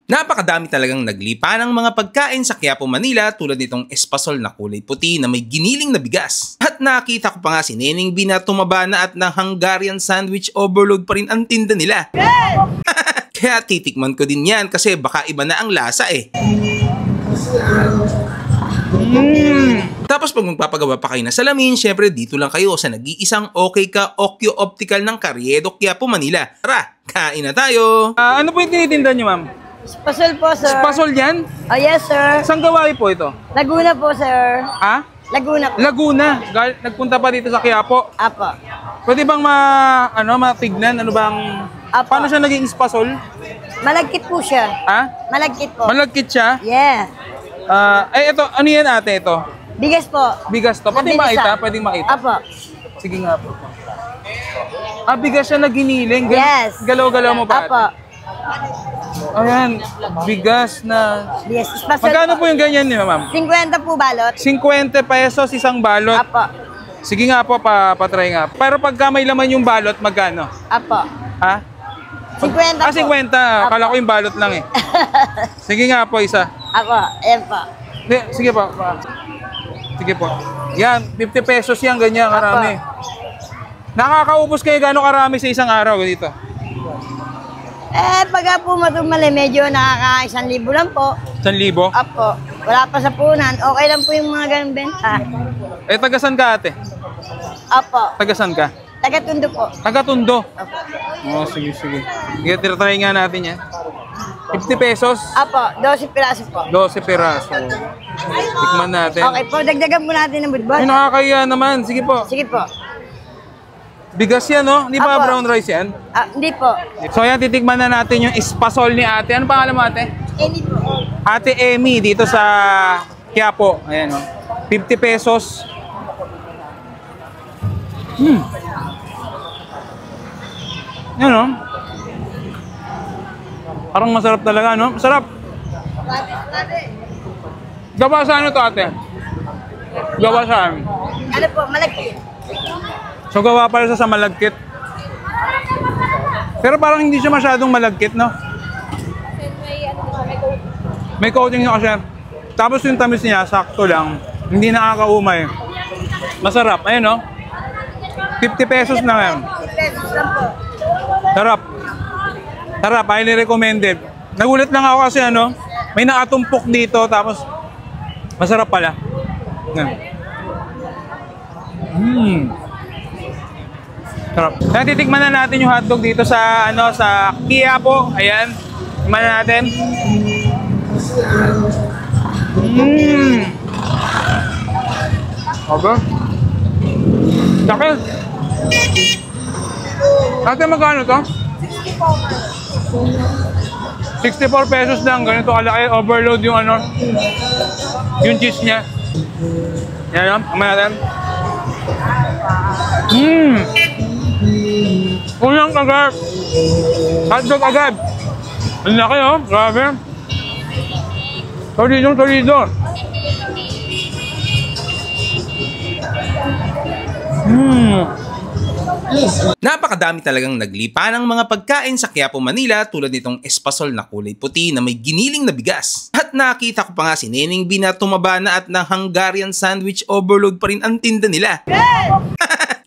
Napakadami talagang naglipa ng mga pagkain sa Quiapo, Manila tulad nitong espasol na kulay puti na may giniling na bigas. At nakita ko pa nga si Neneng B na tumaba na at ng Hungarian sandwich overload pa rin ang tinda nila. Kaya titikman ko din yan kasi baka iba na ang lasa eh. Tapos pag magpapagawa pa kayo ng salamin, syempre dito lang kayo sa nag-iisang okay ka Okyo Optical ng Carriedo, Quiapo, Manila. Tara, kain na tayo! Ano po yung tinitinda nyo, ma'am? Spasol po, sir. Spasol yan? Oh, yes, sir. Saan gawain po ito? Laguna po, sir. Ha? Laguna po. Laguna. Nagpunta pa dito sa Quiapo. Apo. Pwede bang matignan? Ano bang... Apo. Paano siya naging spasol? Malagkit po siya. Ha? Malagkit po. Malagkit siya? Yeah. Ito, ano yan ate ito? Bigas po. Bigas to. Pwede Nabilisa. pwedeng makita. Apo. Sige nga po. Bigas siya na giniling. Yes. Galaw-galaw mo pa. Apo. Ayan, bigas na... Yes, spasol Magkano po. po yung ganyan niyo, ma'am? 50 po balot. 50 pesos isang balot. Apo. Sige nga po, patry nga. Pero pagka may laman yung balot, magkano? Apo. Ha? 50 po. 50. Akala ko yung balot lang eh. Sige nga po, isa. Apo. Ayan po. Sige po. Sige po. Yan, 50 pesos yan, ganyan, karami. Nakakaubos kayo gano'ng karami sa isang araw dito? Pagka po matumali, medyo nakaka-1,000 lang po. 1,000? Apo. Wala pa sa punan. Okay lang po yung mga ganun benta. Tagasan ka ate? Apo. Tagasan ka? Taga-Tondo po. Taga-Tondo? Apo. Sige. Sige, try nga natin yan. 50 pesos? Apo. 12 piraso po. 12 piraso. Tikman natin. Okay po. Dagdagan po natin ng budbud. Ay, nakakaya naman. Sige po. Sige po. Bigas yan, no? Hindi ba Apo. brown rice yan? Hindi po. So, yan, titikman na natin yung espasol ni ate. Ano pangalan mo, ate? Hindi po. Ate Emmy, dito sa Quiapo. Ayan, no? 50 pesos. Yan, no? Parang masarap talaga, no? Masarap. Gawa sa ano to, ate? Gawa sa ano? Ano po? Malaki. So, gawa pala sa malagkit. Pero parang hindi siya masyadong malagkit, no? May coating niya kasi. Tapos yung tamis niya, sakto lang. Hindi nakakaumay. Masarap. Ayun, no? 50 pesos na yan. 50 pesos lang po. Sarap. Sarap. Highly recommended. Nagulat lang ako kasi ano, may nakatumpok dito. Tapos, masarap pala. Yan. Sarap. Kaya titikman na natin yung hotdog dito sa sa Quiapo. Ayan. Tikman na natin. Okay. Laki. Ate, magkano to? 64 pesos lang. Ganito kalaki. Overload yung yung cheese niya. Yan, tikman natin. Unang agad. Hotdog agad. Ang laki, oh. Grabe. Tolido. Napakadami talagang naglipa ng mga pagkain sa Quiapo, Manila tulad nitong espasol na kulay puti na may giniling na bigas. At nakita ko pa nga si Neneng B na tumaba na at ng Hungarian sandwich overload pa rin ang tinda nila.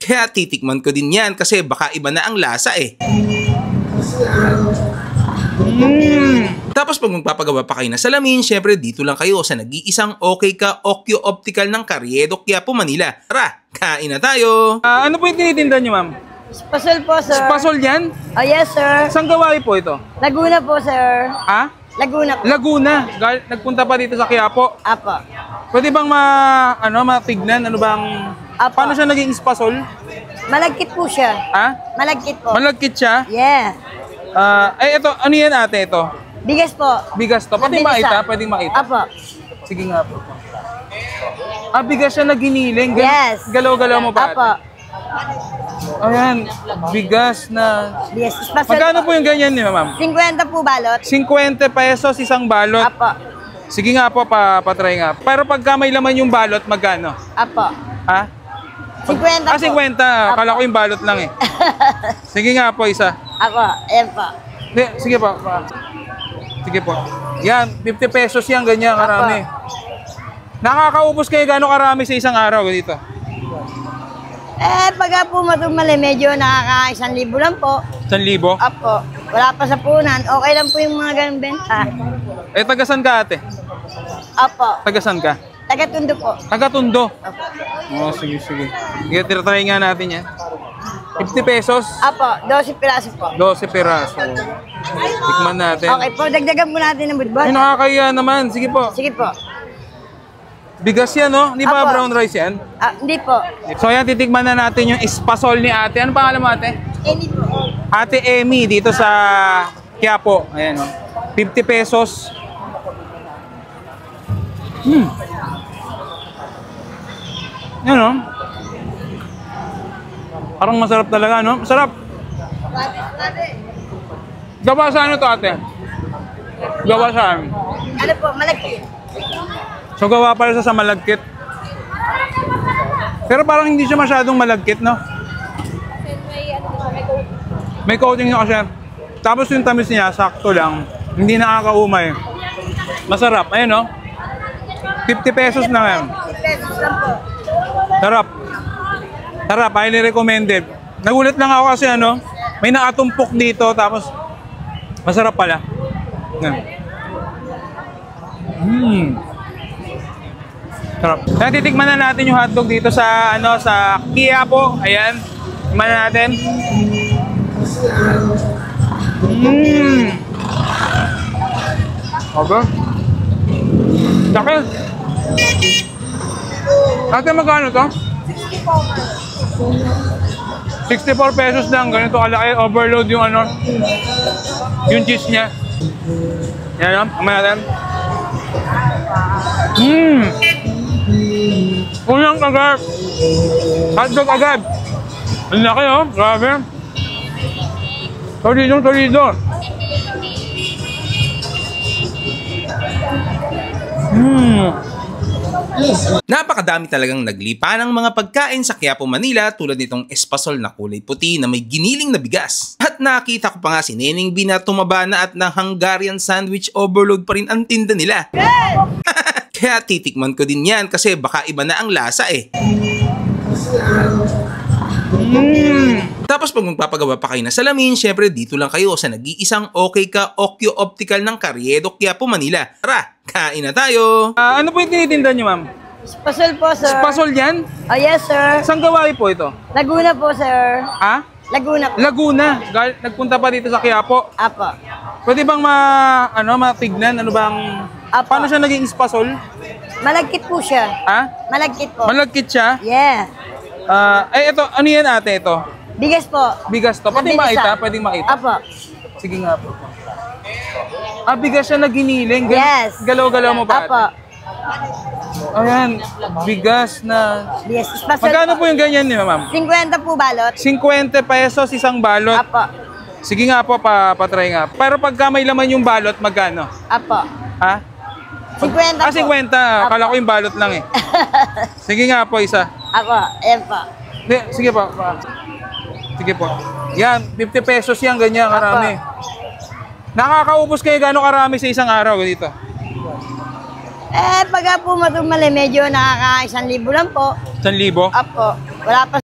Kaya titikman ko din yan kasi baka iba na ang lasa eh. Tapos pag magpapagawa pa kayo ng salamin, syempre dito lang kayo sa nag-iisang okay ka Okyo Optical ng Carriedo, Quiapo, Manila. Tara, kain na tayo! Ano po yung tinitinda nyo, ma'am? Spasol po, sir. Spasol yan? Oh, yes, sir. Saan gawain po ito? Laguna po, sir. Ha? Laguna po. Laguna. Nagpunta pa dito sa Quiapo. Apo. Pwede bang matignan? Ano bang... Apo. Paano siya naging spasol? Malagkit po siya. Ha? Malagkit po. Malagkit siya? Yeah. Ito, ano yan ate ito? Bigas po. Bigas to. Pwede Nabilisa. makita? Makita. Apo. Sige nga po. Bigas siya na giniling. Yes. Galaw-galaw mo pa. Apo. Ayan, bigas na... Yes. Spasol Magkano po yung ganyan niyo, ma'am? 50 po balot. 50 pesos isang balot. Apo. Sige nga po, patry nga. Pero pagka may laman yung balot, magkano? Apo. Ha? 50 po. 50. Akala ko yung balot lang eh. Sige nga po, isa. Apo. Ayan po. Sige po. Sige po. Yan, 50 pesos yan, ganyan, karami. Nakakaubos kayo gano'ng karami sa isang araw dito? Pagka po matumali, medyo nakaka 1,000 lang po. 1,000? Apo. Wala pa sa punan. Okay lang po yung mga ganun benta. Tagasan ka ate? Apo. Tagasan ka? Taga-Tondo po. Taga-Tondo? Apo. Oh, sige. Sige, try nga natin yan. 50 pesos? Apo. 12 piraso po. 12 peraso. Tikman natin. Okay po. Dagdagan po natin ng budbot. Ay, nakakaya naman. Sige po. Sige po. Bigas yan, no? Hindi ba Apo. brown rice yan? Hindi po. So, yan, titikman na natin yung espasol ni ate. Ano pangalan mo, ate? Hindi po. Ate Emmy, dito sa Quiapo. Ayan, no? 50 pesos. Yan, no? Parang masarap talaga, no? Masarap. Gawa sa ano to, ate? Gawa saan? Ano po? Malaki. So, gawa pala sa malagkit. Pero parang hindi siya masyadong malagkit, no? May coating niya kasi. Tapos yung tamis niya, sakto lang. Hindi nakakaumay. Masarap. Ayun, no? 50 pesos na yan. 50 pesos lang po. Sarap. Sarap, highly recommended. Nagulat lang ako kasi ano, may nakatumpok dito tapos masarap pala. Sarap. Natitikman na natin yung hotdog dito sa sa Quiapo. Ayan. Tikman na natin. Okay. Laki. Ate, magkano to? 64 pesos lang. Ganito kalaki. Overload yung yung cheese niya. Yan, kumain natin. Unang agad. Hotdog agad. Ang laki, oh. Grabe. Solido. Napakadami talagang naglipa ng mga pagkain sa Quiapo, Manila tulad nitong espasol na kulay puti na may giniling na bigas. At nakita ko pa nga si Neneng B na tumaba na at ng Hungarian sandwich overload pa rin ang tinda nila. Kaya titikman ko din yan kasi baka iba na ang lasa eh. Tapos pag magpapagawa pa kayo ng salamin, syempre dito lang kayo sa nag-iisang okay ka Okyo Optical ng Carriedo, Quiapo, Manila. Tara, kain na tayo! Ano po yung tinitinda niyo, ma'am? Spasol po, sir. Spasol yan? Oh, yes, sir. Saan gawain po ito? Laguna po, sir. Ha? Laguna po. Laguna. Nagpunta pa dito sa Quiapo. Apo. Pwede bang matignan? Ano bang... Apo. Paano siya naging espasol? Malagkit po siya. Ha? Malagkit po. Malagkit siya? Yeah. Ito, ano yan ate ito? Bigas po. Bigas to. Pwede Nabilisan. makita? Pwede makita? Apo. Sige nga po. Bigas siya na giniling. Yes. Galaw-galaw mo ba? Apo. Ayan, bigas na... Bigas. Spasol Magkano po yung ganyan niyo, ma'am? 50 po balot. 50 pesos isang balot. Apo. Sige nga po, patry nga. Pero pagka may laman yung balot, magkano? Apo. Ha? 50 po. 50. Akala ko yung balot lang eh. Sige nga po, isa. Apo. Ayan po. Sige po. Sige po. Yan, 50 pesos yan, ganyan, karami. Nakakaubos kayo gano'ng karami sa isang araw dito? Pagka po matumali, medyo nakaka 1,000 lang po. 1,000? Apo. Wala pa